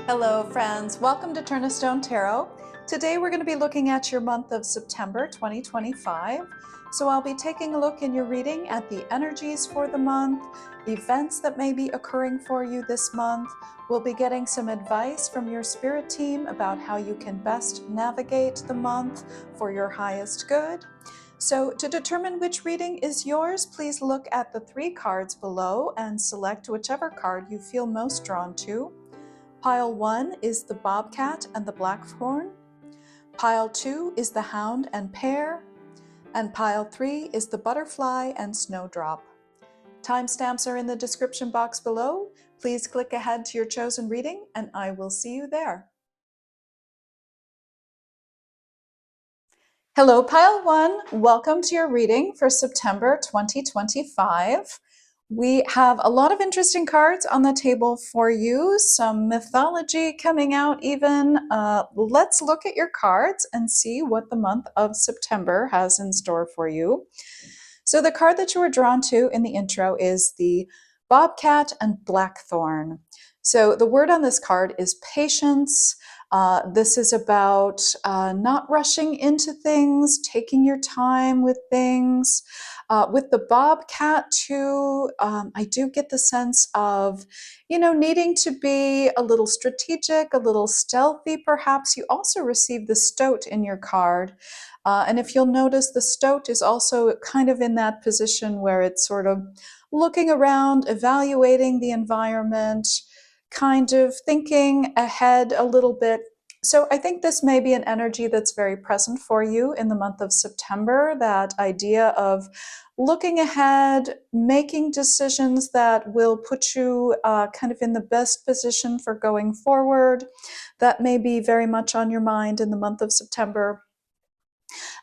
Hello friends, welcome to Turn a Stone Tarot. Today we're going to be looking at your month of September 2025. So I'll be taking a look in your reading at the energies for the month, events that may be occurring for you this month. We'll be getting some advice from your spirit team about how you can best navigate the month for your highest good. So to determine which reading is yours, please look at the 3 cards below and select whichever card you feel most drawn to. Pile 1 is the Bobcat and the Blackthorn. Pile 2 is the Hound and Pear. And Pile 3 is the Butterfly and Snowdrop. Timestamps are in the description box below. Please click ahead to your chosen reading and I will see you there. Hello Pile 1, welcome to your reading for September 2025. We have a lot of interesting cards on the table for you, some mythology coming out even. Let's look at your cards and see what the month of September has in store for you. So the card that you were drawn to in the intro is the Bobcat and Blackthorn. So the word on this card is patience. This is about not rushing into things, taking your time with things. With the Bobcat too, I do get the sense of, needing to be a little strategic, a little stealthy perhaps. You also receive the Stoat in your card. And if you'll notice, the Stoat is also kind of in that position where it's sort of looking around, evaluating the environment, kind of thinking ahead a little bit. So I think this may be an energy that's very present for you in the month of September, that idea of looking ahead, making decisions that will put you kind of in the best position for going forward. That may be very much on your mind in the month of September.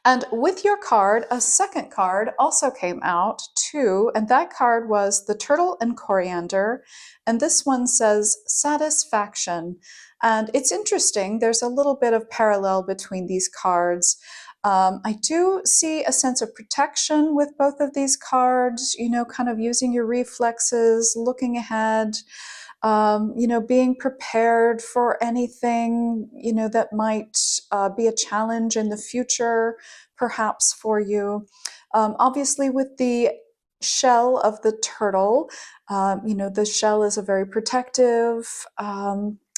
And with your card, a second card also came out too, and that card was the Turtle and Coriander, and this one says Satisfaction. And it's interesting, there's a little bit of parallel between these cards. I do see a sense of protection with both of these cards, kind of using your reflexes, looking ahead, being prepared for anything, that might be a challenge in the future, perhaps for you. Obviously, with the shell of the turtle, the shell is a very protective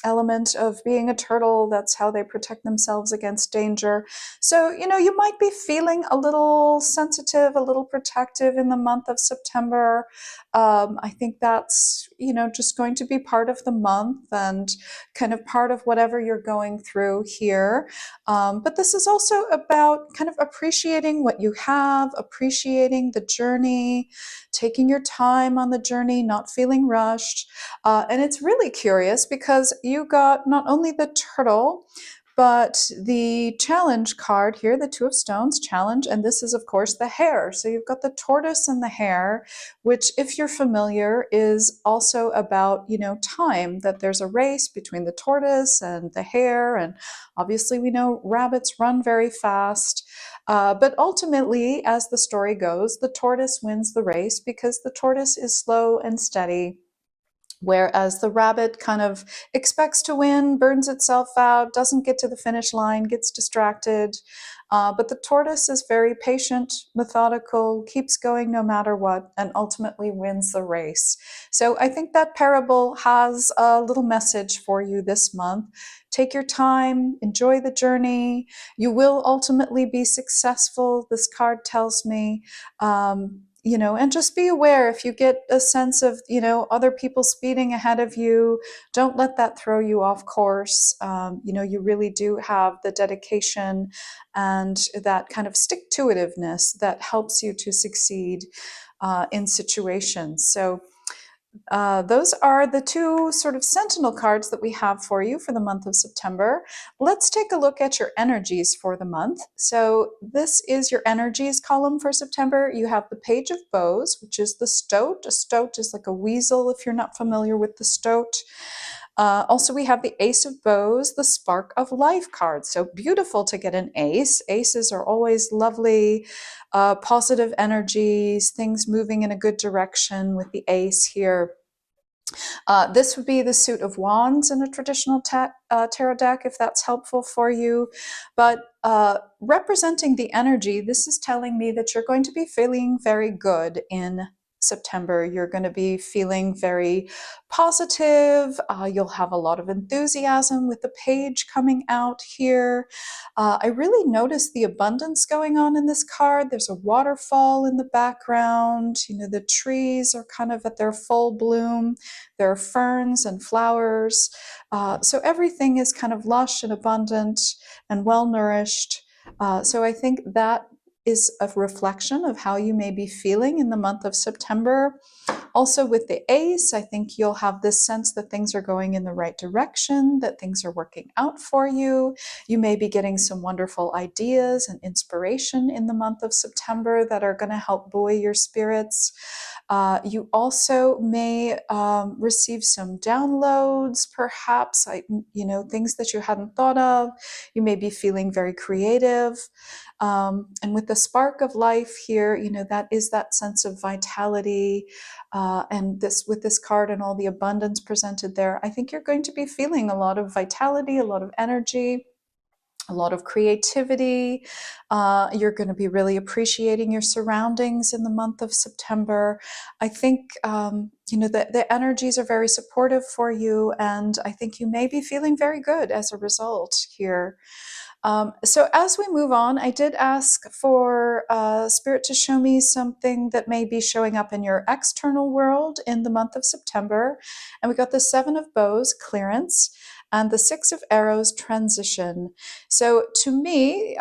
element of being a turtle. That's how they protect themselves against danger. So, you might be feeling a little sensitive, a little protective in the month of September. I think that's, just going to be part of the month and kind of part of whatever you're going through here. But this is also about kind of appreciating what you have, appreciating the journey, taking your time on the journey, not feeling rushed. And it's really curious because you got not only the turtle, but the challenge card here, the Two of Stones challenge, and this is of course the hare. So you've got the tortoise and the hare, which if you're familiar is also about, time, that there's a race between the tortoise and the hare. And obviously we know rabbits run very fast. But ultimately, as the story goes, the tortoise wins the race because the tortoise is slow and steady, whereas the rabbit kind of expects to win, burns itself out, doesn't get to the finish line, gets distracted. But the tortoise is very patient, methodical, keeps going no matter what, and ultimately wins the race. So I think that parable has a little message for you this month. Take your time, enjoy the journey. You will ultimately be successful, this card tells me. And just be aware if you get a sense of, other people speeding ahead of you, don't let that throw you off course. You really do have the dedication and that kind of stick-to-itiveness that helps you to succeed in situations. So those are the 2 sort of sentinel cards that we have for you for the month of September. Let's take a look at your energies for the month. So this is your energies column for September. You have the Page of Bows, which is the Stoat. A stoat is like a weasel if you're not familiar with the stoat. Also, we have the Ace of Bows, the Spark of Life card. So beautiful to get an ace. Aces are always lovely, positive energies, things moving in a good direction with the ace here. This would be the suit of wands in a traditional tarot deck, if that's helpful for you. But representing the energy, this is telling me that you're going to be feeling very good in September. You're going to be feeling very positive. You'll have a lot of enthusiasm with the page coming out here. I really noticed the abundance going on in this card. There's a waterfall in the background. You know, the trees are kind of at their full bloom. There are ferns and flowers. So everything is kind of lush and abundant and well nourished. So I think that is a reflection of how you may be feeling in the month of September. Also, with the ace, I think you'll have this sense that things are going in the right direction, that things are working out for you. You may be getting some wonderful ideas and inspiration in the month of September that are going to help buoy your spirits. You also may receive some downloads, perhaps, things that you hadn't thought of. You may be feeling very creative. And with the spark of life here, that is that sense of vitality. And this, with this card and all the abundance presented there, I think you're going to be feeling a lot of vitality, a lot of energy, a lot of creativity. You're going to be really appreciating your surroundings in the month of September. I think, the energies are very supportive for you, and I think you may be feeling very good as a result here. So as we move on, I did ask for Spirit to show me something that may be showing up in your external world in the month of September. And we got the Seven of Bows, clearance, and the Six of Arrows, transition. So to me,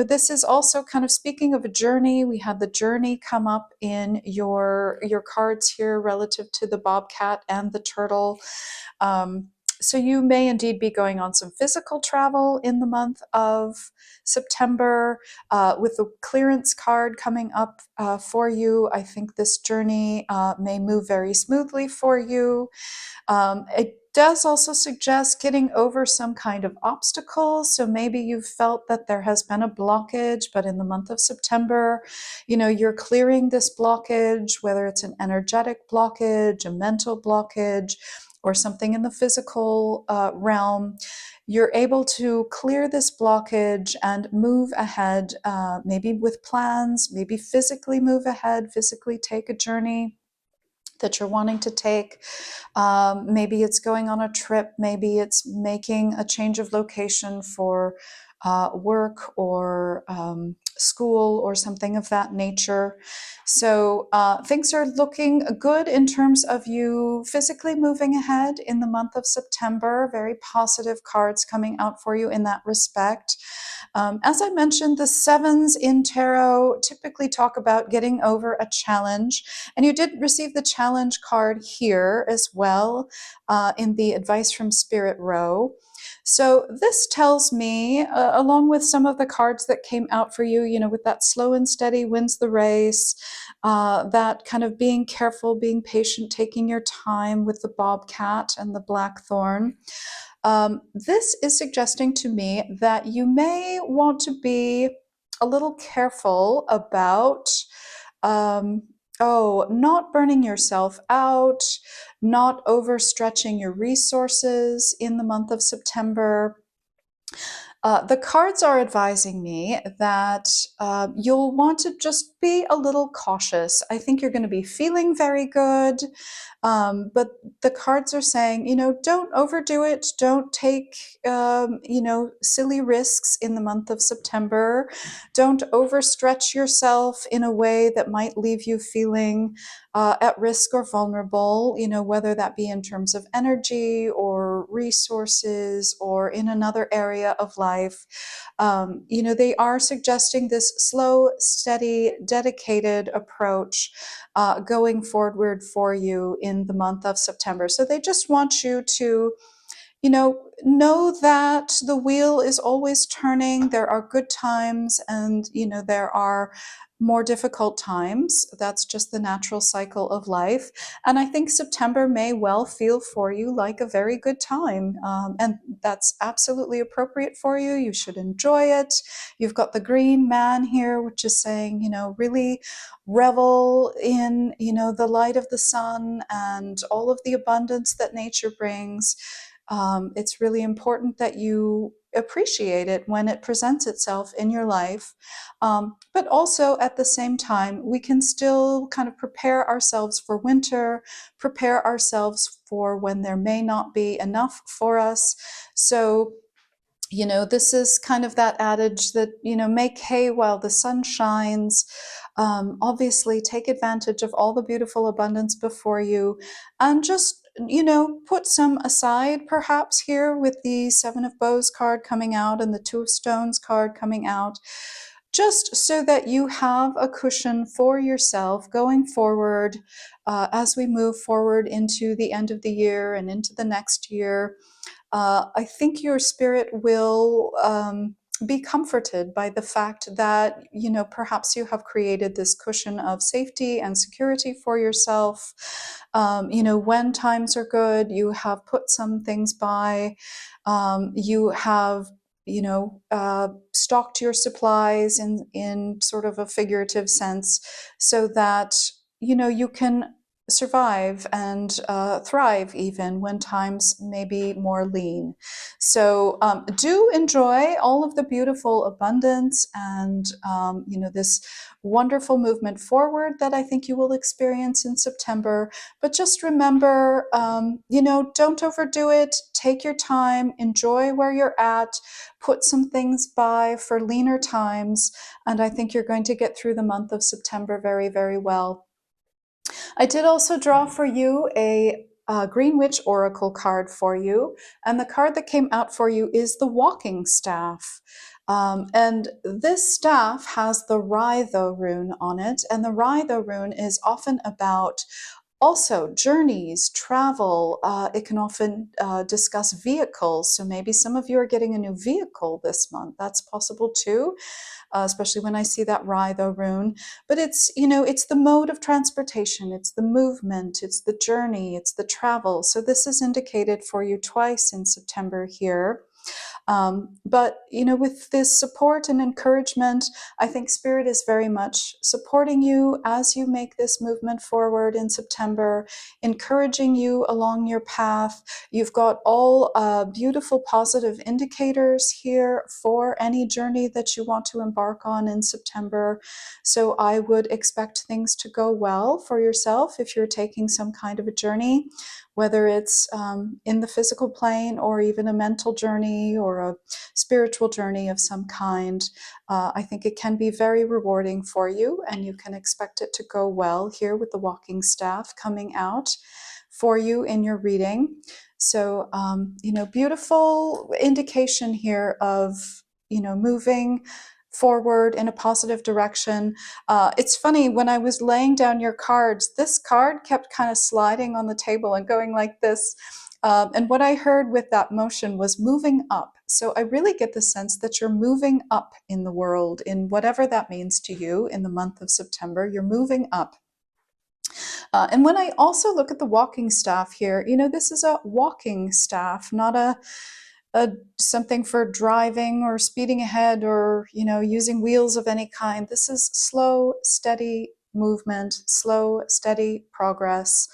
this is also kind of speaking of a journey. We had the journey come up in your cards here relative to the bobcat and the turtle. So you may indeed be going on some physical travel in the month of September. With the clearance card coming up for you, I think this journey may move very smoothly for you. It does also suggest getting over some kind of obstacle. So maybe you've felt that there has been a blockage, but in the month of September, you're clearing this blockage, whether it's an energetic blockage, a mental blockage, or something in the physical realm. You're able to clear this blockage and move ahead, maybe with plans, maybe physically move ahead, physically take a journey that you're wanting to take. Maybe it's going on a trip, maybe it's making a change of location for work or school or something of that nature. So things are looking good in terms of you physically moving ahead in the month of September. Very positive cards coming out for you in that respect. As I mentioned, the sevens in tarot typically talk about getting over a challenge, and you did receive the challenge card here as well in the Advice from Spirit row. So this tells me, along with some of the cards that came out for you, with that slow and steady wins the race, that kind of being careful, being patient, taking your time with the bobcat and the blackthorn. This is suggesting to me that you may want to be a little careful about not burning yourself out, not overstretching your resources in the month of September. The cards are advising me that you'll want to just be a little cautious. I think you're going to be feeling very good, but the cards are saying, don't overdo it. Don't take, silly risks in the month of September. Don't overstretch yourself in a way that might leave you feeling at risk or vulnerable, whether that be in terms of energy or resources or in another area of life. They are suggesting this slow, steady, dedicated approach going forward for you in the month of September. So they just want you to know that the wheel is always turning. There are good times and, there are more difficult times. That's just the natural cycle of life. And I think September may well feel for you like a very good time. And that's absolutely appropriate for you. You should enjoy it. You've got the green man here, which is saying, really revel in, the light of the sun and all of the abundance that nature brings. It's really important that you appreciate it when it presents itself in your life. But also at the same time, we can still kind of prepare ourselves for winter, prepare ourselves for when there may not be enough for us. So, this is kind of that adage that, make hay while the sun shines. Obviously, take advantage of all the beautiful abundance before you and just, put some aside perhaps here with the Seven of Bows card coming out and the Two of Stones card coming out, just so that you have a cushion for yourself going forward as we move forward into the end of the year and into the next year. I think your spirit will be comforted by the fact that, perhaps you have created this cushion of safety and security for yourself. When times are good, you have put some things by, you have stocked your supplies in sort of a figurative sense so that, you can survive and thrive even when times may be more lean. So do enjoy all of the beautiful abundance and this wonderful movement forward that I think you will experience in September. But just remember, don't overdo it. Take your time, enjoy where you're at, put some things by for leaner times, and I think you're going to get through the month of September very, very well. I did also draw for you a Green Witch Oracle card for you, and the card that came out for you is the Walking Staff. And this staff has the Rhytho rune on it, and the Rhytho rune is often about also journeys, travel. It can often discuss vehicles, so maybe some of you are getting a new vehicle this month. That's possible too. Especially when I see that Rhytho rune. But it's the mode of transportation, it's the movement, it's the journey, it's the travel. So this is indicated for you twice in September here. But with this support and encouragement, I think Spirit is very much supporting you as you make this movement forward in September, encouraging you along your path. You've got all beautiful positive indicators here for any journey that you want to embark on in September. So I would expect things to go well for yourself if you're taking some kind of a journey, whether it's in the physical plane or even a mental journey or a spiritual journey of some kind. I think it can be very rewarding for you, and you can expect it to go well here with the Walking Staff coming out for you in your reading. So, beautiful indication here of, moving forward in a positive direction. It's funny, when I was laying down your cards, this card kept kind of sliding on the table and going like this. And what I heard with that motion was moving up. So I really get the sense that you're moving up in the world, in whatever that means to you in the month of September. You're moving up. And when I also look at the walking staff here, this is a walking staff, not a something for driving or speeding ahead or using wheels of any kind. This is slow, steady movement, slow, steady progress.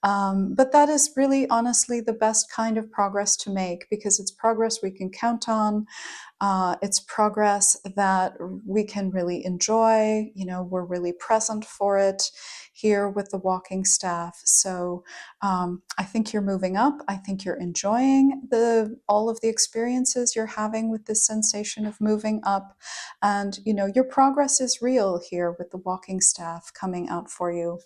But that is really honestly the best kind of progress to make, because it's progress we can count on. It's progress that we can really enjoy. We're really present for it here with the walking staff. So I think you're moving up. I think you're enjoying all of the experiences you're having with this sensation of moving up. And, your progress is real here with the walking staff coming out for you.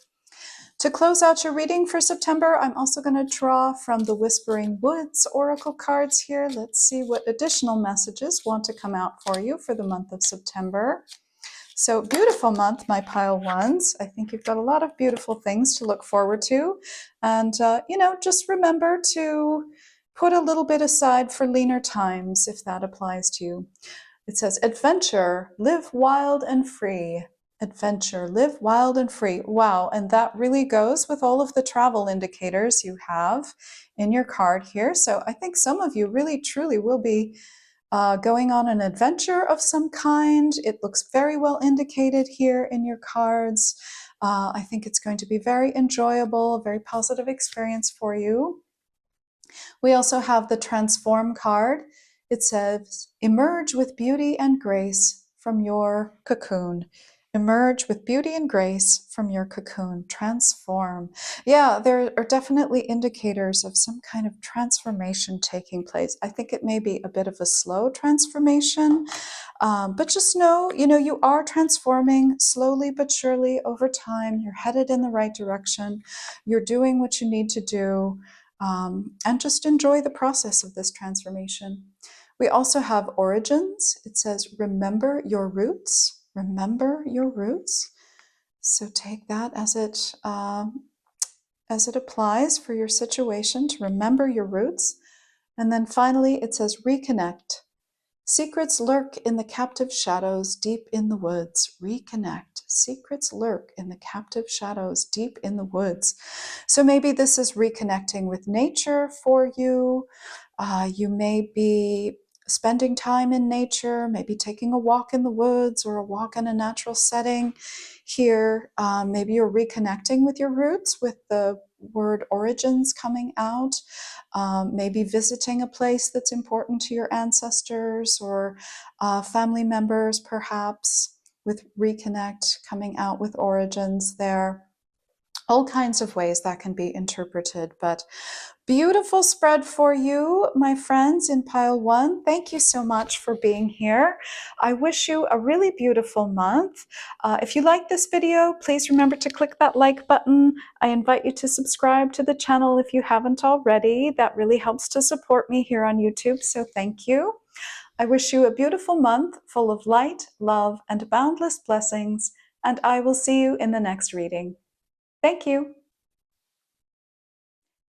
To close out your reading for September, I'm also going to draw from the Whispering Woods Oracle cards here. Let's see what additional messages want to come out for you for the month of September. So beautiful month, my pile ones. I think you've got a lot of beautiful things to look forward to. And, just remember to put a little bit aside for leaner times if that applies to you. It says, adventure, live wild and free. Adventure, live wild and free. Wow, and that really goes with all of the travel indicators you have in your card here. So I think some of you really truly will be going on an adventure of some kind. It looks very well indicated here in your cards. I think it's going to be very enjoyable, a very positive experience for you. We also have the Transform card. It says, emerge with beauty and grace from your cocoon. Emerge with beauty and grace from your cocoon. Transform. Yeah, there are definitely indicators of some kind of transformation taking place. I think it may be a bit of a slow transformation, but just know, you are transforming slowly but surely over time. You're headed in the right direction. You're doing what you need to do. And just enjoy the process of this transformation. We also have origins. It says, remember your roots. Remember your roots. So take that as it applies for your situation, to remember your roots. And then finally, it says, reconnect. Secrets lurk in the captive shadows deep in the woods. Reconnect. Secrets lurk in the captive shadows deep in the woods. So maybe this is reconnecting with nature for you. You may be spending time in nature, maybe taking a walk in the woods or a walk in a natural setting here. Maybe you're reconnecting with your roots with the word origins coming out. Maybe visiting a place that's important to your ancestors or family members, perhaps, with reconnect coming out with origins there. All kinds of ways that can be interpreted, but beautiful spread for you, my friends in pile one. Thank you so much for being here. I wish you a really beautiful month. If you like this video, please remember to click that like button. I invite you to subscribe to the channel if you haven't already. That really helps to support me here on YouTube, so thank you. I wish you a beautiful month full of light, love, and boundless blessings, and I will see you in the next reading. Thank you.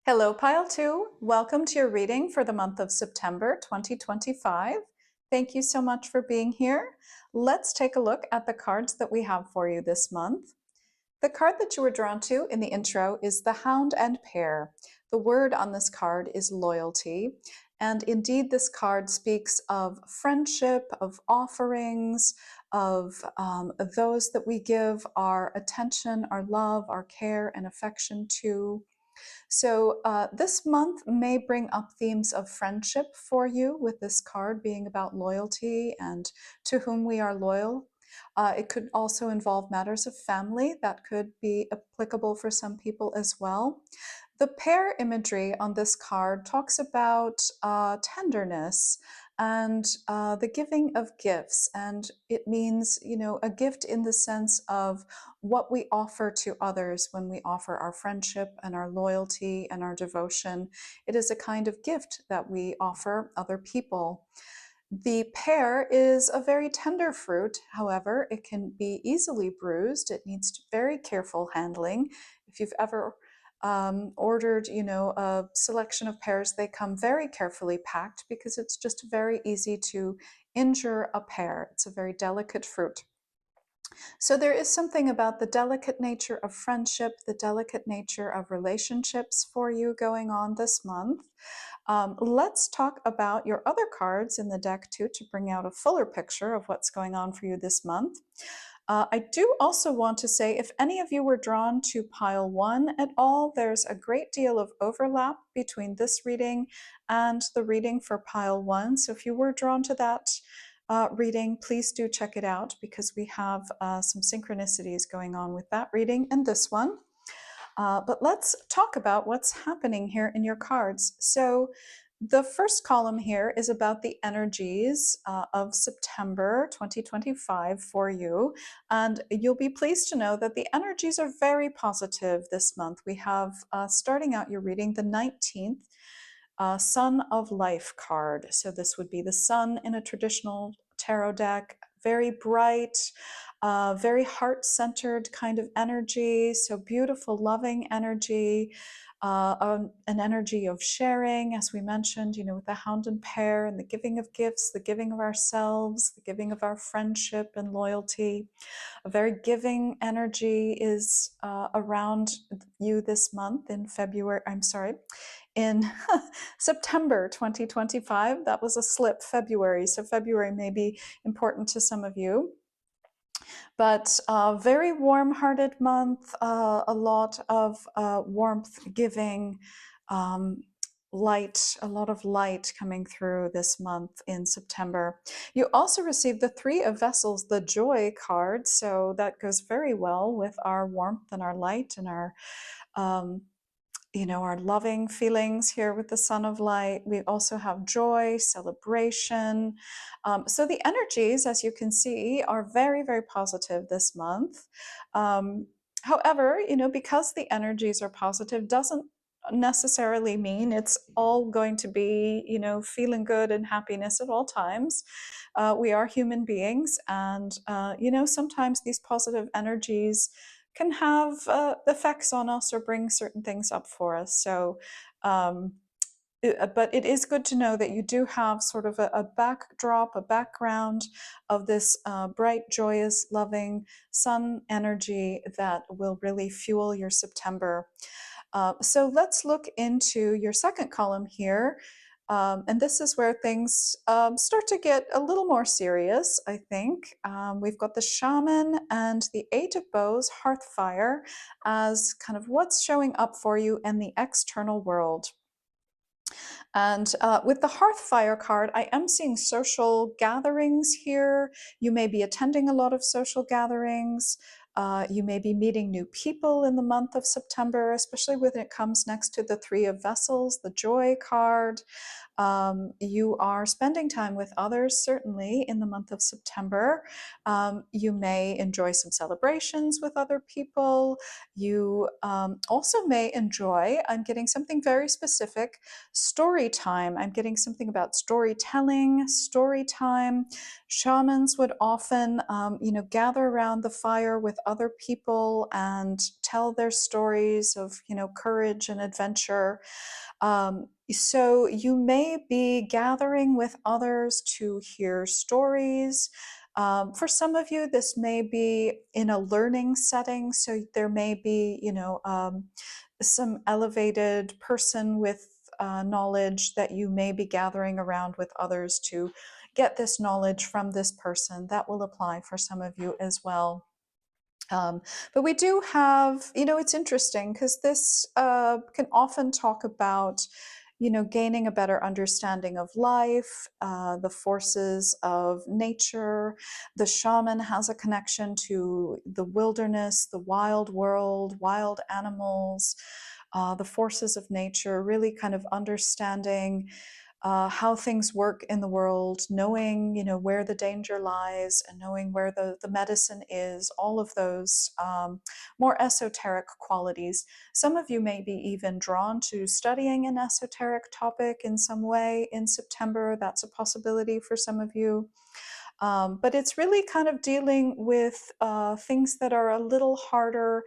Hello, Pile 2. Welcome to your reading for the month of September 2025. Thank you so much for being here. Let's take a look at the cards that we have for you this month. The card that you were drawn to in the intro is the Hound and Pear. The word on this card is loyalty. And indeed, this card speaks of friendship, of offerings, of those that we give our attention, our love, our care, and affection to. So this month may bring up themes of friendship for you, with this card being about loyalty and to whom we are loyal. It could also involve matters of family that could be applicable for some people as well. The pear imagery on this card talks about tenderness and the giving of gifts. And it means, a gift in the sense of what we offer to others when we offer our friendship and our loyalty and our devotion. It is a kind of gift that we offer other people. The pear is a very tender fruit. However, it can be easily bruised. It needs very careful handling. If you've ever ordered, a selection of pears, they come very carefully packed because it's just very easy to injure a pear. It's a very delicate fruit. So there is something about the delicate nature of friendship, the delicate nature of relationships for you going on this month. Let's talk about your other cards in the deck too, to bring out a fuller picture of what's going on for you this month. I do also want to say, if any of you were drawn to pile one at all, there's a great deal of overlap between this reading and the reading for pile one. So if you were drawn to that reading, please do check it out, because we have some synchronicities going on with that reading and this one. But let's talk about what's happening here in your cards. So the first column here is about the energies of September 2025 for you. And you'll be pleased to know that the energies are very positive this month. We have, starting out your reading, the 19th Sun of Life card. So this would be the sun in a traditional tarot deck, very bright, very heart-centered kind of energy. So beautiful, loving energy. An energy of sharing, as we mentioned, with the Hound and Pear, and the giving of gifts, the giving of ourselves, the giving of our friendship and loyalty. A very giving energy is around you this month in February. I'm sorry, in September 2025. That was a slip, February. So February may be important to some of you. But very warm-hearted month, a lot of warmth giving, light, a lot of light coming through this month in September. You also received the Three of Vessels, the Joy card, so that goes very well with our warmth and our light and our um, our loving feelings here with the Sun of Light. We also have joy, celebration. So the energies, as you can see, are very, very positive this month. However, because the energies are positive doesn't necessarily mean it's all going to be, feeling good and happiness at all times. We are human beings, and, sometimes these positive energies can have effects on us or bring certain things up for us. So, but it is good to know that you do have sort of a backdrop, a background of this bright, joyous, loving sun energy that will really fuel your September. So let's look into your second column here. And this is where things start to get a little more serious, I think. We've got the Shaman and the Eight of Bows, Hearthfire, as kind of what's showing up for you in the external world. And with the Hearthfire card, I am seeing social gatherings here. You may be attending a lot of social gatherings. You may be meeting new people in the month of September, especially when it comes next to the Three of Vessels, the Joy card. You are spending time with others, certainly, in the month of September. You may enjoy some celebrations with other people. You also may enjoy, I'm getting something very specific, story time. I'm getting something about storytelling, story time. Shamans would often, gather around the fire with other people and tell their stories of, courage and adventure. So you may be gathering with others to hear stories. For some of you, this may be in a learning setting. So there may be, some elevated person with knowledge that you may be gathering around with others to get this knowledge from this person. That will apply for some of you as well. But we do have, it's interesting because this can often talk about, gaining a better understanding of life, the forces of nature. The shaman has a connection to the wilderness, the wild world, wild animals, the forces of nature, really kind of understanding how things work in the world, knowing, where the danger lies and knowing where the medicine is, all of those more esoteric qualities. Some of you may be even drawn to studying an esoteric topic in some way in September. That's a possibility for some of you. But it's really kind of dealing with things that are a little harder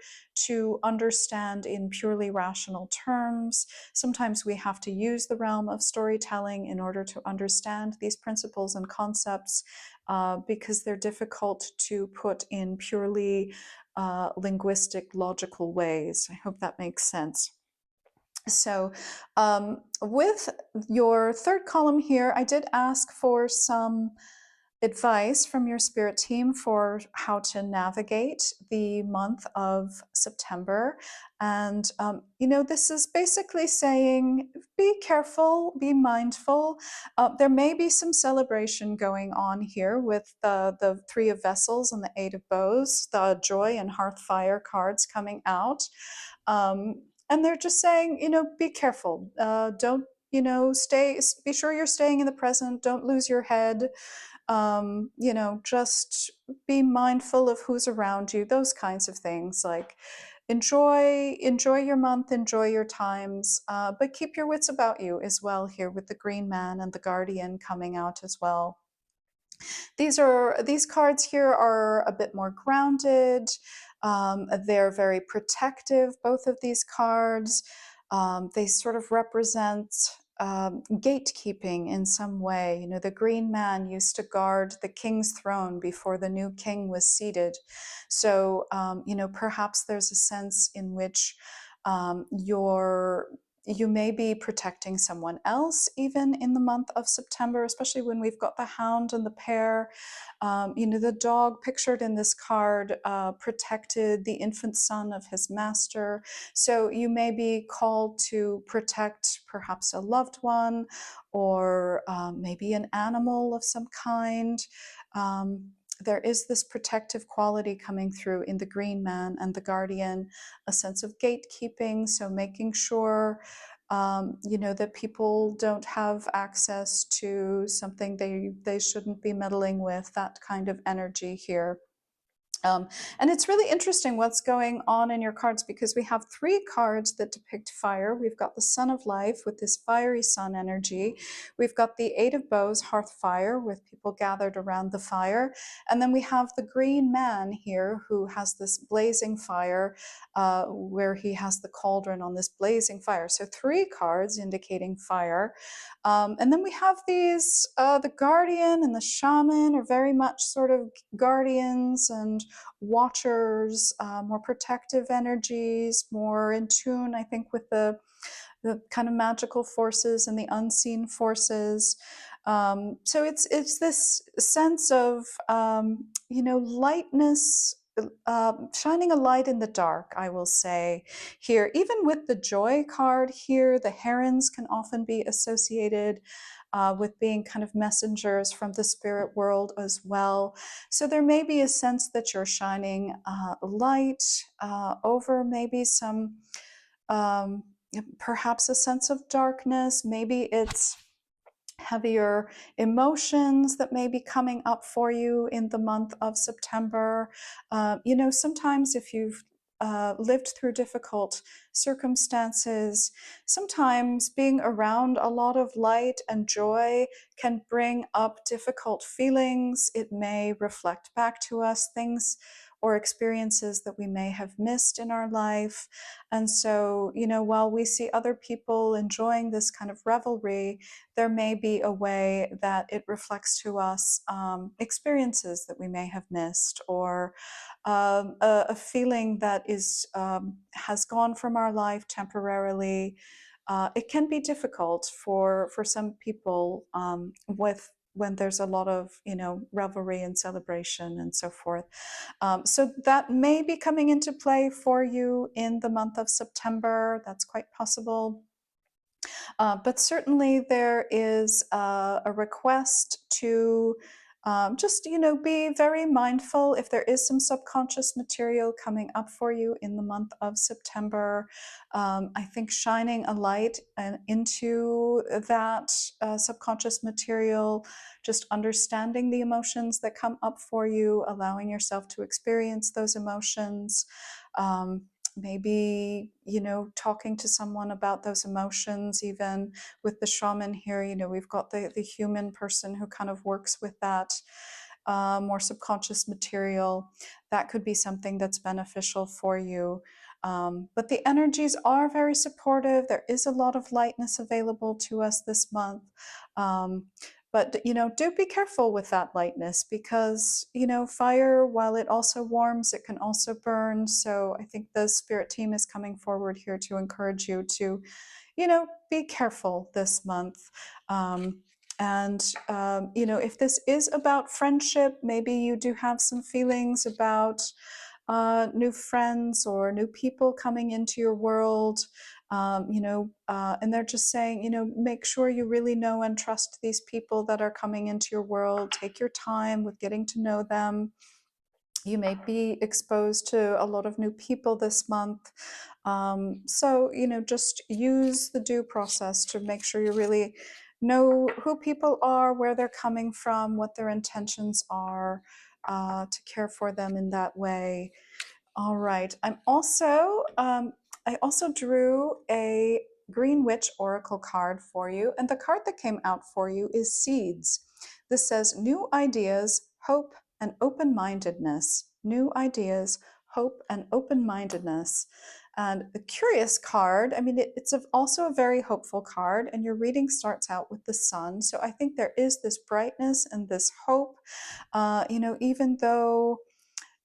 to understand in purely rational terms. Sometimes we have to use the realm of storytelling in order to understand these principles and concepts because they're difficult to put in purely linguistic, logical ways. I hope that makes sense. So with your third column here, I did ask for some advice from your spirit team for how to navigate the month of September. And, this is basically saying, be careful, be mindful. There may be some celebration going on here with the Three of Vessels and the Eight of Bows, the Joy and Hearthfire cards coming out. And they're just saying, be careful. Don't, be sure you're staying in the present. Don't lose your head. Just be mindful of who's around you, those kinds of things. Like enjoy your month, enjoy your times, but keep your wits about you as well here with the Green Man and the Guardian coming out as well. These cards here are a bit more grounded. They're very protective, both of these cards. They sort of represent gatekeeping in some way. You know, the green man used to guard the king's throne before the new king was seated. So, you know, perhaps there's a sense in which you may be protecting someone else even in the month of September, especially when we've got the Hound and the Pear. You know, the dog pictured in this card protected the infant son of his master. So you may be called to protect perhaps a loved one, or maybe an animal of some kind. There is this protective quality coming through in the green man and the guardian, a sense of gatekeeping, so making sure you know, that people don't have access to something they shouldn't be meddling with, that kind of energy here. And it's really interesting what's going on in your cards, because we have three cards that depict fire. We've got the Sun of Life with this fiery sun energy. We've got the Eight of Bows, hearth fire, with people gathered around the fire. And then we have the Green Man here, who has this blazing fire, where he has the cauldron on this blazing fire. So three cards indicating fire. And then we have these, the Guardian and the Shaman are very much sort of guardians and watchers, more protective energies, more in tune, I think, with the kind of magical forces and the unseen forces. So it's this sense of you know, lightness, shining a light in the dark, I will say here. Even with the Joy card here, the herons can often be associated with being kind of messengers from the spirit world as well. So there may be a sense that you're shining light over maybe some, um, perhaps a sense of darkness. Maybe it's heavier emotions that may be coming up for you in the month of September. You know, sometimes if you've lived through difficult circumstances, sometimes being around a lot of light and joy can bring up difficult feelings. It may reflect back to us things or experiences that we may have missed in our life. And so, you know, while we see other people enjoying this kind of revelry, there may be a way that it reflects to us experiences that we may have missed, or a feeling that is has gone from our life temporarily. It can be difficult for some people with when there's a lot of, you know, revelry and celebration and so forth. So that may be coming into play for you in the month of September. That's quite possible. But certainly there is a request to just, you know, be very mindful if there is some subconscious material coming up for you in the month of September. I think shining a light into that subconscious material, just understanding the emotions that come up for you, allowing yourself to experience those emotions. Um, Maybe, you know, talking to someone about those emotions. Even with the shaman here, you know, we've got the human person who kind of works with that more subconscious material. That could be something that's beneficial for you. But the energies are very supportive. There is a lot of lightness available to us this month. um, but, you know, do be careful with that lightness, because, you know, fire, while it also warms, it can also burn. So I think the spirit team is coming forward here to encourage you to, you know, be careful this month. You know, if this is about friendship, maybe you do have some feelings about new friends or new people coming into your world. You know, and they're just saying, you know, make sure you really know and trust these people that are coming into your world. Take your time with getting to know them. You may be exposed to a lot of new people this month. So, you know, just use the due process to make sure you really know who people are, where they're coming from, what their intentions are, to care for them in that way. All right. I also drew a Green Witch Oracle card for you, and the card that came out for you is Seeds. This says new ideas, hope, and open-mindedness. New ideas, hope, and open-mindedness. And a curious card. I mean, it's also a very hopeful card, and your reading starts out with the sun. So I think there is this brightness and this hope, even though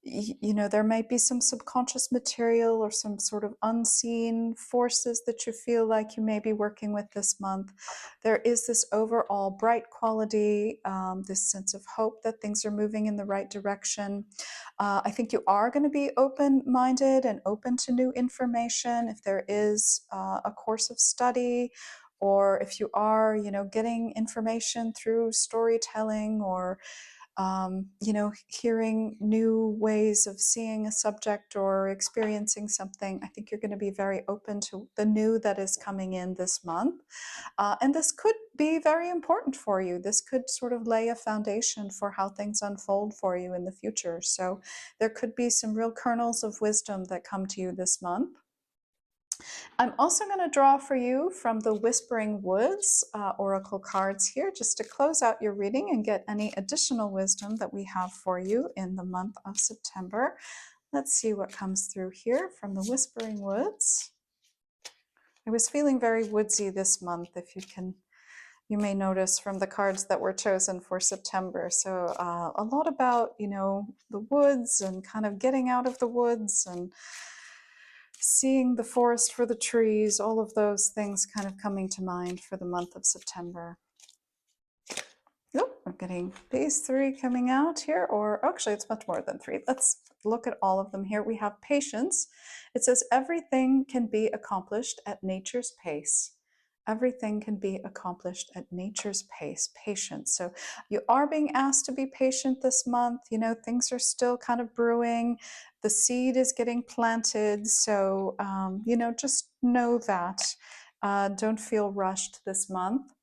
there might be some subconscious material or some sort of unseen forces that you feel like you may be working with this month. There is this overall bright quality, this sense of hope that things are moving in the right direction. I think you are going to be open-minded and open to new information if there is a course of study, or if you are, getting information through storytelling or hearing new ways of seeing a subject or experiencing something. I think you're going to be very open to the new that is coming in this month. And this could be very important for you. This could sort of lay a foundation for how things unfold for you in the future. So there could be some real kernels of wisdom that come to you this month. I'm also going to draw for you from the Whispering Woods oracle cards here, just to close out your reading and get any additional wisdom that we have for you in the month of September. Let's see what comes through here from the Whispering Woods. I was feeling very woodsy this month, you may notice from the cards that were chosen for September. So a lot about, the woods and kind of getting out of the woods and seeing the forest for the trees, all of those things kind of coming to mind for the month of September. Oh, I'm getting these three coming out here, or actually it's much more than three. Let's look at all of them here. We have patience. It says everything can be accomplished at nature's pace. Everything can be accomplished at nature's pace. Patience. So you are being asked to be patient this month. Things are still kind of brewing. The seed is getting planted. So, just know that. Don't feel rushed this month.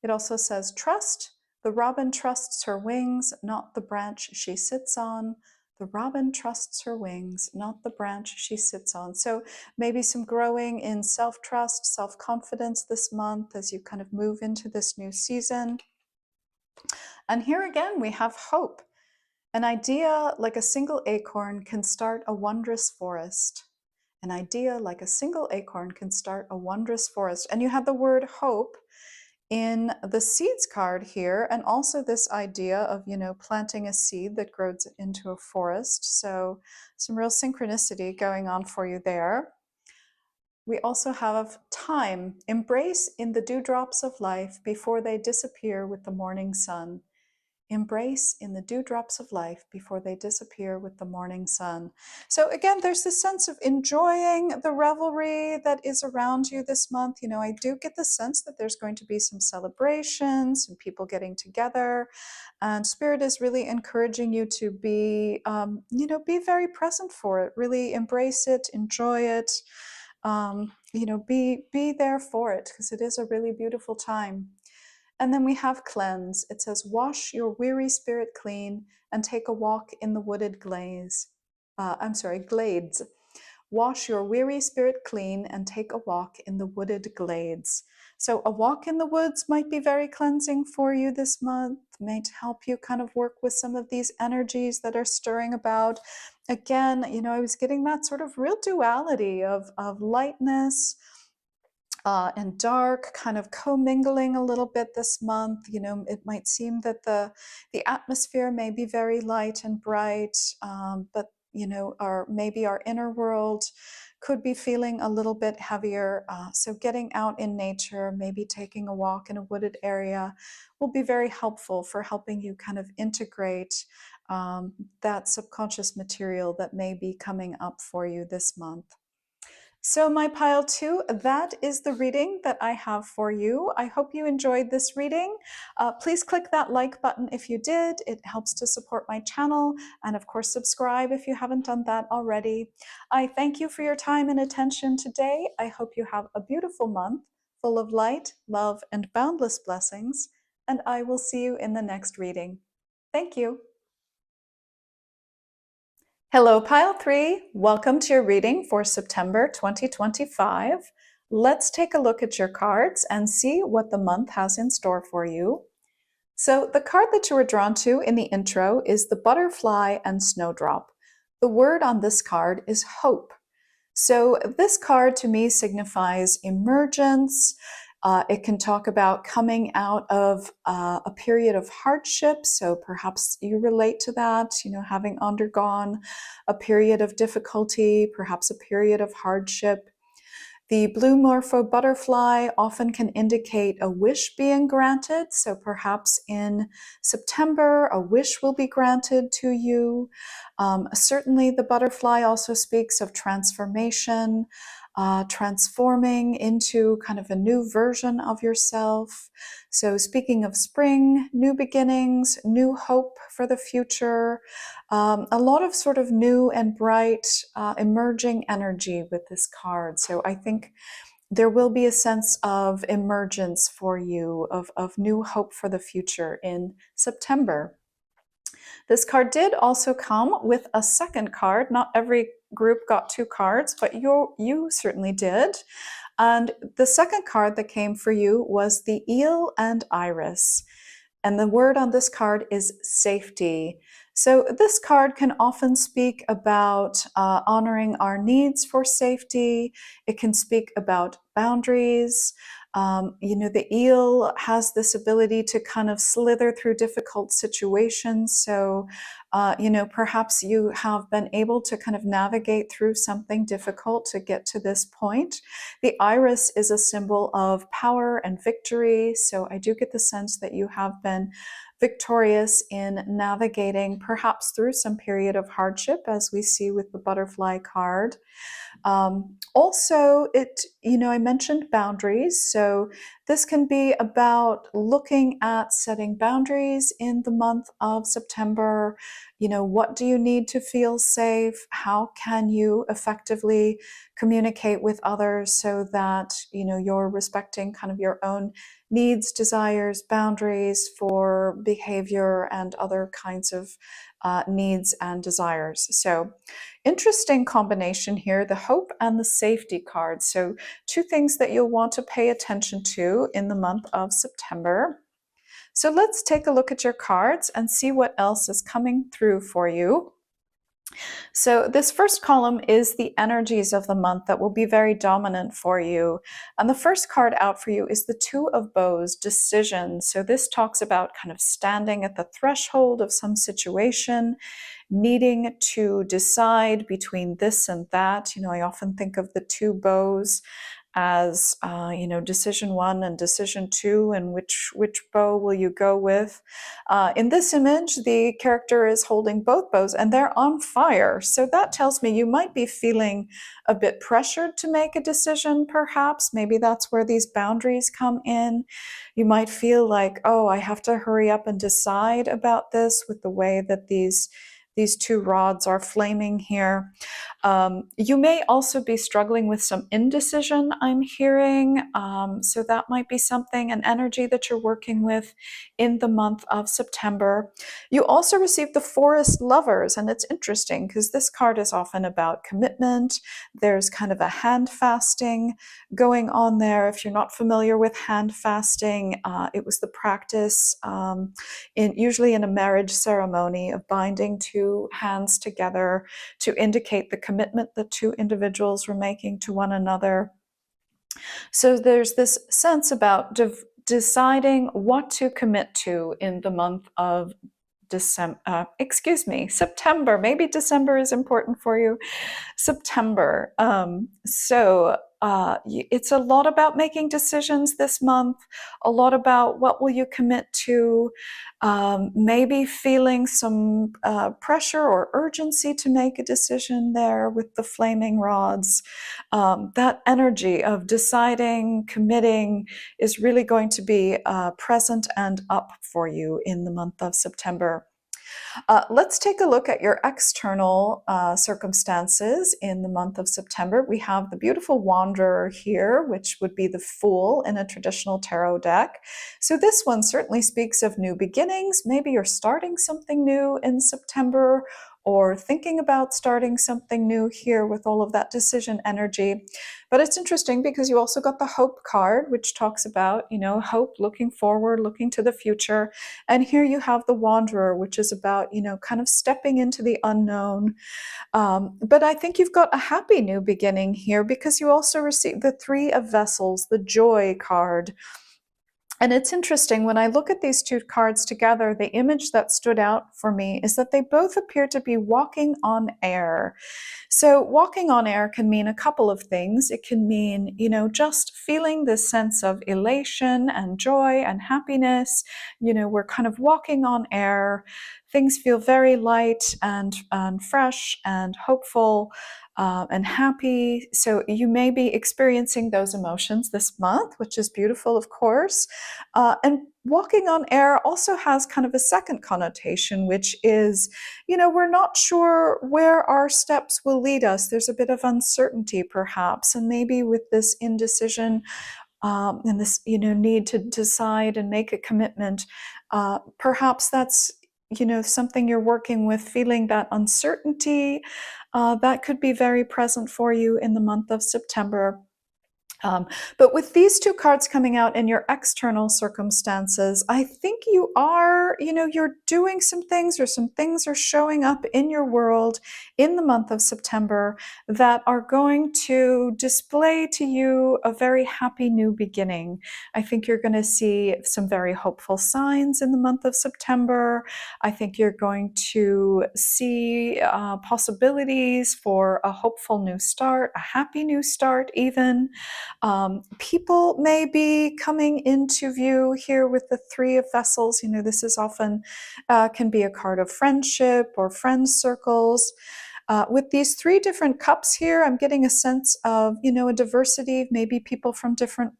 It also says trust. The robin trusts her wings, not the branch she sits on. The robin trusts her wings, not the branch she sits on. So maybe some growing in self-trust, self-confidence this month as you kind of move into this new season. And here again, we have hope. An idea like a single acorn can start a wondrous forest. An idea like a single acorn can start a wondrous forest. And you have the word hope in the seeds card here, and also this idea of, planting a seed that grows into a forest. So some real synchronicity going on for you there. We also have time. Embrace in the dewdrops of life before they disappear with the morning sun. Embrace in the dewdrops of life before they disappear with the morning sun. So again, there's this sense of enjoying the revelry that is around you this month. I do get the sense that there's going to be some celebrations and people getting together. And Spirit is really encouraging you to be, be very present for it. Really embrace it, enjoy it. Be there for it, because it is a really beautiful time. And then we have cleanse. It says, wash your weary spirit clean and take a walk in the wooded glades. Glades. Wash your weary spirit clean and take a walk in the wooded glades. So a walk in the woods might be very cleansing for you this month, might help you kind of work with some of these energies that are stirring about. Again, I was getting that sort of real duality of lightness, and dark kind of commingling a little bit this month. It might seem that the atmosphere may be very light and bright, but maybe our inner world could be feeling a little bit heavier. So getting out in nature, maybe taking a walk in a wooded area, will be very helpful for helping you kind of integrate that subconscious material that may be coming up for you this month. So my pile 2, that is the reading that I have for you. I hope you enjoyed this reading. Please click that like button if you did. It helps to support my channel. And of course, subscribe if you haven't done that already. I thank you for your time and attention today. I hope you have a beautiful month full of light, love, and boundless blessings. And I will see you in the next reading. Thank you. Hello, Pile 3. Welcome to your reading for September 2025. Let's take a look at your cards and see what the month has in store for you. So, the card that you were drawn to in the intro is the butterfly and snowdrop. The word on this card is hope. So, this card to me signifies emergence. It can talk about coming out of a period of hardship. So, perhaps you relate to that, having undergone a period of difficulty, perhaps a period of hardship. The blue morpho butterfly often can indicate a wish being granted. So perhaps in September, a wish will be granted to you. Certainly, the butterfly also speaks of transformation, transforming into kind of a new version of yourself. So, speaking of spring, new beginnings, new hope for the future, a lot of sort of new and bright emerging energy with this card. So I think there will be a sense of emergence for you, of new hope for the future in September. This card did also come with a second card. Not every group got two cards, but you certainly did. And the second card that came for you was the eel and iris. And the word on this card is safety. So, this card can often speak about honoring our needs for safety. It can speak about boundaries. The eel has this ability to kind of slither through difficult situations. So, perhaps you have been able to kind of navigate through something difficult to get to this point. The iris is a symbol of power and victory. So, I do get the sense that you have been victorious in navigating perhaps through some period of hardship, as we see with the butterfly card. Also, I mentioned boundaries. So this can be about looking at setting boundaries in the month of September. What do you need to feel safe? How can you effectively communicate with others so that, you're respecting kind of your own needs, desires, boundaries for behavior and other kinds of needs and desires. So, interesting combination here, the hope and the safety card. So, two things that you'll want to pay attention to in the month of September. So, let's take a look at your cards and see what else is coming through for you. So, this first column is the energies of the month that will be very dominant for you. And the first card out for you is the Two of Bows, decision. So, this talks about kind of standing at the threshold of some situation, needing to decide between this and that. I often think of the two bows as decision one and decision two, and which bow will you go with. In this image, the character is holding both bows and they're on fire, so that tells me you might be feeling a bit pressured to make a decision. Perhaps maybe that's where these boundaries come in. You might feel like, oh, I have to hurry up and decide about this with the way that these two rods are flaming here. You may also be struggling with some indecision, I'm hearing. So that might be something, an energy that you're working with in the month of September. You also received the Forest Lovers, and it's interesting because this card is often about commitment. There's kind of a hand fasting going on there. If you're not familiar with hand fasting, it was the practice usually in a marriage ceremony of binding two hands together to indicate the commitment that two individuals were making to one another. So there's this sense about deciding what to commit to in the month of September. Maybe December is important for you. September. It's a lot about making decisions this month, a lot about what will you commit to, maybe feeling some pressure or urgency to make a decision there with the flaming rods. That energy of deciding, committing is really going to be present and up for you in the month of September. Let's take a look at your external circumstances in the month of September. We have the beautiful Wanderer here, which would be the Fool in a traditional tarot deck. So this one certainly speaks of new beginnings. Maybe you're starting something new in September, or thinking about starting something new here with all of that decision energy. But it's interesting because you also got the hope card, which talks about, hope, looking forward, looking to the future. And here you have the wanderer, which is about, kind of stepping into the unknown. But I think you've got a happy new beginning here because you also receive the Three of Vessels, the joy card. And it's interesting, when I look at these two cards together, the image that stood out for me is that they both appear to be walking on air. So, walking on air can mean a couple of things. It can mean, just feeling this sense of elation and joy and happiness. We're kind of walking on air. Things feel very light and fresh and hopeful. And happy. So you may be experiencing those emotions this month, which is beautiful, of course. And walking on air also has kind of a second connotation, which is, we're not sure where our steps will lead us. There's a bit of uncertainty, perhaps. And maybe with this indecision and this, need to decide and make a commitment, perhaps that's, something you're working with, feeling that uncertainty. That could be very present for you in the month of September. But with these two cards coming out in your external circumstances, I think you are, you're doing some things, or some things are showing up in your world in the month of September that are going to display to you a very happy new beginning. I think you're going to see some very hopeful signs in the month of September. I think you're going to see possibilities for a hopeful new start, a happy new start even. People may be coming into view here with the Three of Vessels. This is often can be a card of friendship or friend circles. With these three different cups here, I'm getting a sense of, a diversity, maybe people from different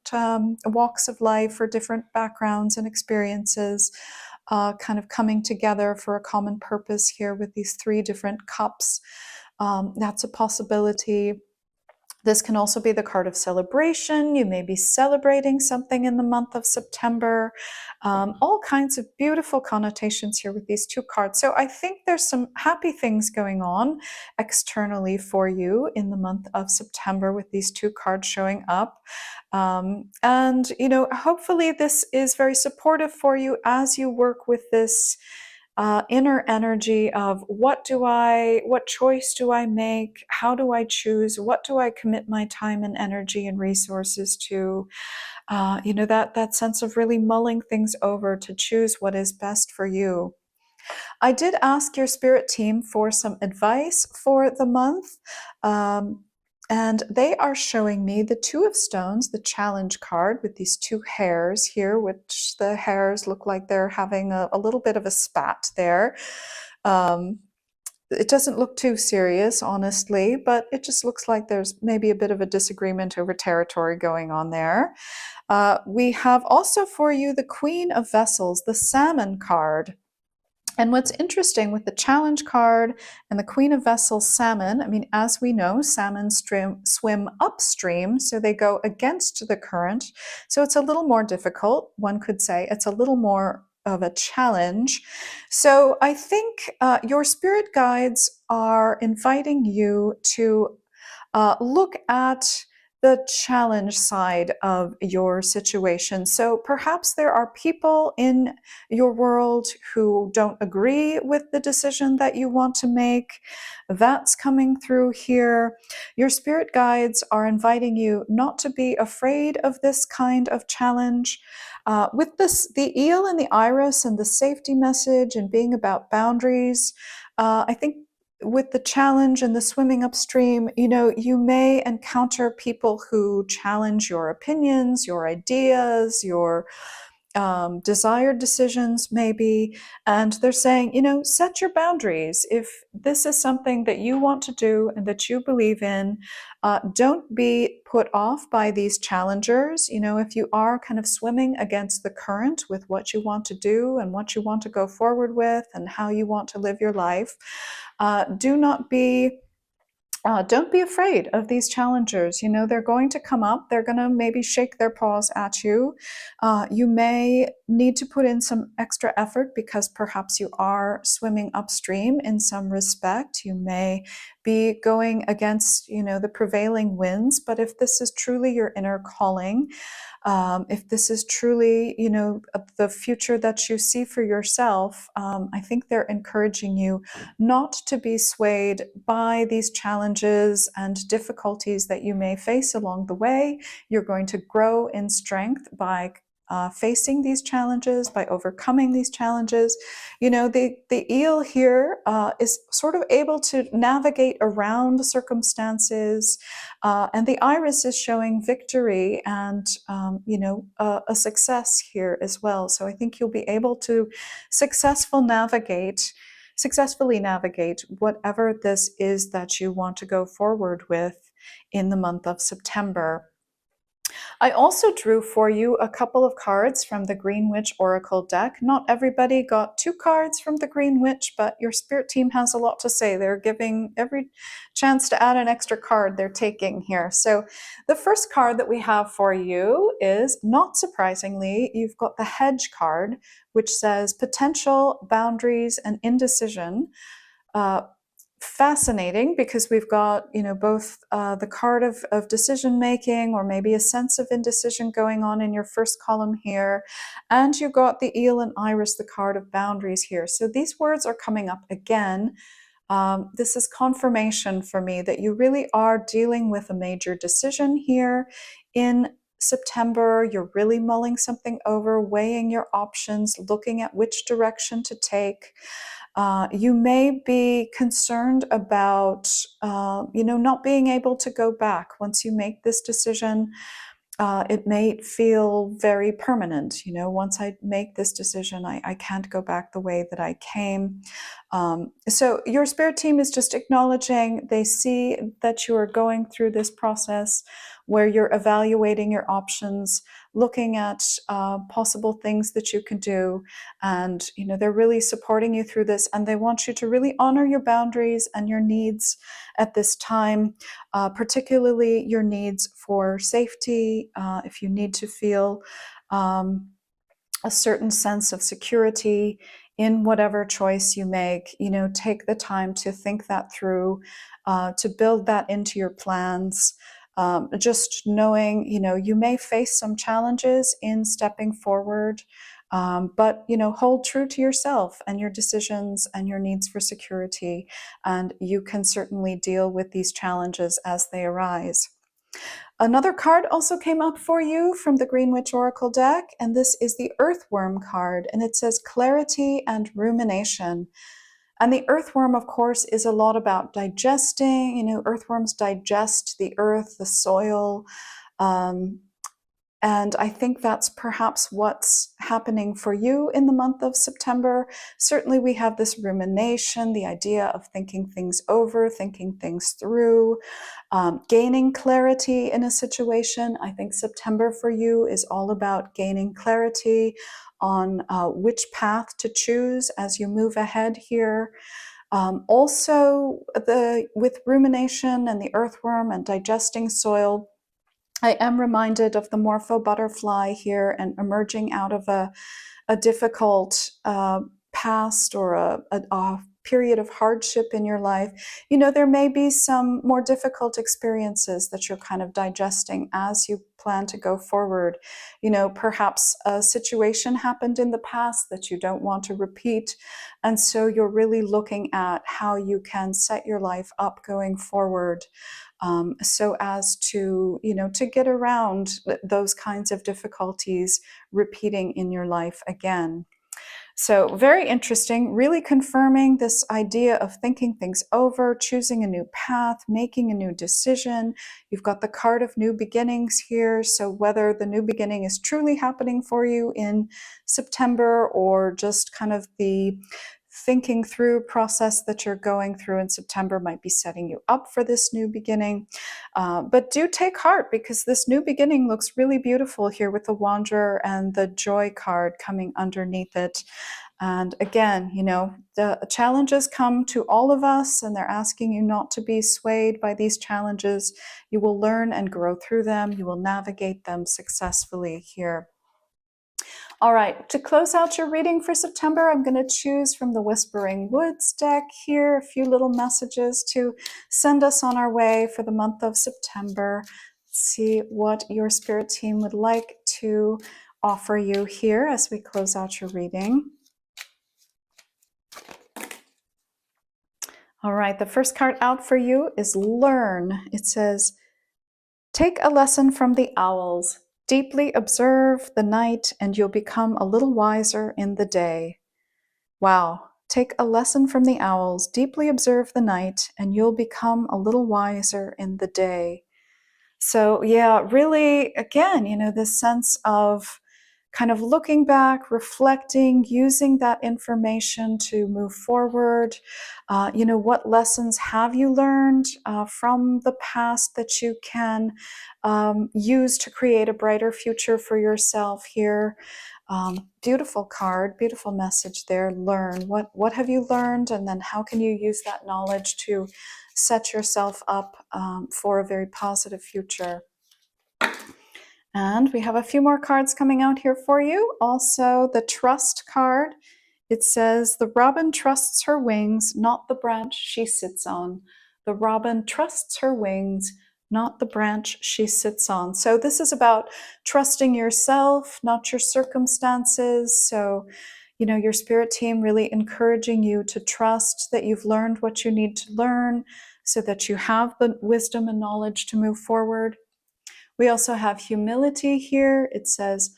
walks of life or different backgrounds and experiences, kind of coming together for a common purpose here with these three different cups. That's a possibility. This can also be the card of celebration. You may be celebrating something in the month of September. All kinds of beautiful connotations here with these two cards. So I think there's some happy things going on externally for you in the month of September with these two cards showing up. And, hopefully this is very supportive for you as you work with this inner energy of what choice do I make? How do I choose? What do I commit my time and energy and resources to? That sense of really mulling things over to choose what is best for you. I did ask your spirit team for some advice for the month. And they are showing me the Two of Stones, the challenge card with these two hares here, which the hares look like they're having a little bit of a spat there. It doesn't look too serious, honestly, but it just looks like there's maybe a bit of a disagreement over territory going on there. We have also for you the Queen of Vessels, the salmon card. And what's interesting with the challenge card and the Queen of Vessels salmon, as we know, salmon swim upstream, so they go against the current. So it's a little more difficult, one could say. It's a little more of a challenge. So I think your spirit guides are inviting you to look at the challenge side of your situation. So perhaps there are people in your world who don't agree with the decision that you want to make. That's coming through here. Your spirit guides are inviting you not to be afraid of this kind of challenge. With this, the eel and the iris and the safety message and being about boundaries, I think with the challenge and the swimming upstream, you may encounter people who challenge your opinions, your ideas, your desired decisions, maybe. And they're saying, set your boundaries. If this is something that you want to do and that you believe in, don't be put off by these challengers. If you are kind of swimming against the current with what you want to do and what you want to go forward with and how you want to live your life, do not be Don't be afraid of these challengers. You know, they're going to come up. They're going to maybe shake their paws at you. You may need to put in some extra effort because perhaps you are swimming upstream in some respect. You may be going against, the prevailing winds. But if this is truly your inner calling, if this is truly, the future that you see for yourself, I think they're encouraging you not to be swayed by these challenges and difficulties that you may face along the way. You're going to grow in strength by facing these challenges, by overcoming these challenges. The eel here is sort of able to navigate around circumstances, and the iris is showing victory and, a success here as well. So I think you'll be able to successfully navigate whatever this is that you want to go forward with in the month of September. I also drew for you a couple of cards from the Green Witch Oracle deck. Not everybody got 2 cards from the Green Witch, but your spirit team has a lot to say. They're giving every chance to add an extra card they're taking here. So the first card that we have for you is, not surprisingly, you've got the Hedge card, which says potential, boundaries, and indecision. Fascinating, because we've got both the card of decision making, or maybe a sense of indecision going on in your first column here, and you've got the eel and iris, the card of boundaries here. So these words are coming up again. This is confirmation for me that you really are dealing with a major decision here in September. You're really mulling something over, weighing your options, looking at which direction to take. You may be concerned about, not being able to go back once you make this decision. It may feel very permanent. Once I make this decision, I can't go back the way that I came. So your spirit team is just acknowledging, they see that you are going through this process where you're evaluating your options, looking at possible things that you can do. And, they're really supporting you through this, and they want you to really honor your boundaries and your needs at this time, particularly your needs for safety. If you need to feel a certain sense of security in whatever choice you make, take the time to think that through, to build that into your plans. Just knowing, you may face some challenges in stepping forward, but, hold true to yourself and your decisions and your needs for security, and you can certainly deal with these challenges as they arise. Another card also came up for you from the Green Witch Oracle deck, and this is the Earthworm card, and it says clarity and rumination. And the earthworm, of course, is a lot about digesting. Earthworms digest the earth, the soil. And I think that's perhaps what's happening for you in the month of September. Certainly, we have this rumination, the idea of thinking things over, thinking things through, gaining clarity in a situation. I think September for you is all about gaining clarity on which path to choose as you move ahead here. Also, with rumination and the earthworm and digesting soil, I am reminded of the morpho butterfly here and emerging out of a difficult past, or a period of hardship in your life. There may be some more difficult experiences that you're kind of digesting as you plan to go forward. Perhaps a situation happened in the past that you don't want to repeat. And so you're really looking at how you can set your life up going forward, so as to, to get around those kinds of difficulties repeating in your life again. So very interesting, really confirming this idea of thinking things over, choosing a new path, making a new decision. You've got the card of new beginnings here. So whether the new beginning is truly happening for you in September, or just kind of the thinking through process that you're going through in September might be setting you up for this new beginning. But do take heart, because this new beginning looks really beautiful here with the Wanderer and the Joy card coming underneath it. And again, the challenges come to all of us, and they're asking you not to be swayed by these challenges. You will learn and grow through them. You will navigate them successfully here. All right, to close out your reading for September, I'm going to choose from the Whispering Woods deck here a few little messages to send us on our way for the month of September. Let's see what your spirit team would like to offer you here as we close out your reading. All right, the first card out for you is Learn. It says, take a lesson from the owls. Deeply observe the night and you'll become a little wiser in the day. Wow. Take a lesson from the owls. Deeply observe the night and you'll become a little wiser in the day. So yeah, really, again, this sense of kind of looking back, reflecting, using that information to move forward. What lessons have you learned from the past that you can use to create a brighter future for yourself here? Beautiful card, beautiful message there. Learn. What have you learned? And then how can you use that knowledge to set yourself up for a very positive future? And we have a few more cards coming out here for you. Also, the Trust card. It says, the robin trusts her wings, not the branch she sits on. The robin trusts her wings, not the branch she sits on. So this is about trusting yourself, not your circumstances. So, your spirit team really encouraging you to trust that you've learned what you need to learn so that you have the wisdom and knowledge to move forward. We also have humility here. It says,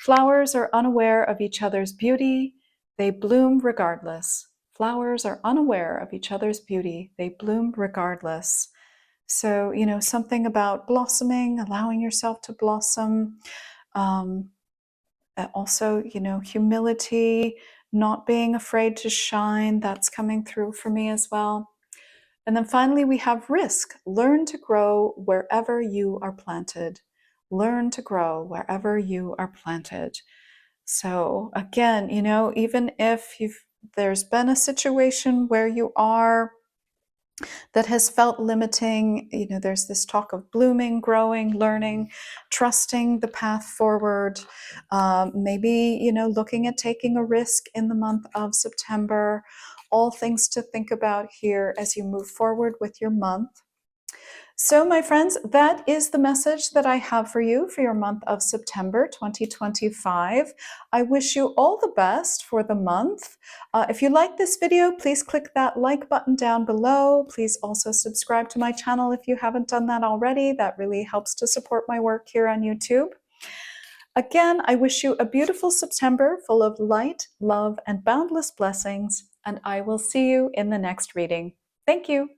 flowers are unaware of each other's beauty. They bloom regardless. Flowers are unaware of each other's beauty. They bloom regardless. So, something about blossoming, allowing yourself to blossom. Also, humility, not being afraid to shine. That's coming through for me as well. And then finally, we have risk. Learn to grow wherever you are planted. Learn to grow wherever you are planted. So again, even if there's been a situation where you are that has felt limiting, there's this talk of blooming, growing, learning, trusting the path forward. Maybe, looking at taking a risk in the month of September. All things to think about here as you move forward with your month. So, my friends, that is the message that I have for you for your month of September 2025. I wish you all the best for the month. If you like this video, please click that like button down below. Please also subscribe to my channel if you haven't done that already. That really helps to support my work here on YouTube. Again, I wish you a beautiful September full of light, love, and boundless blessings, and I will see you in the next reading. Thank you.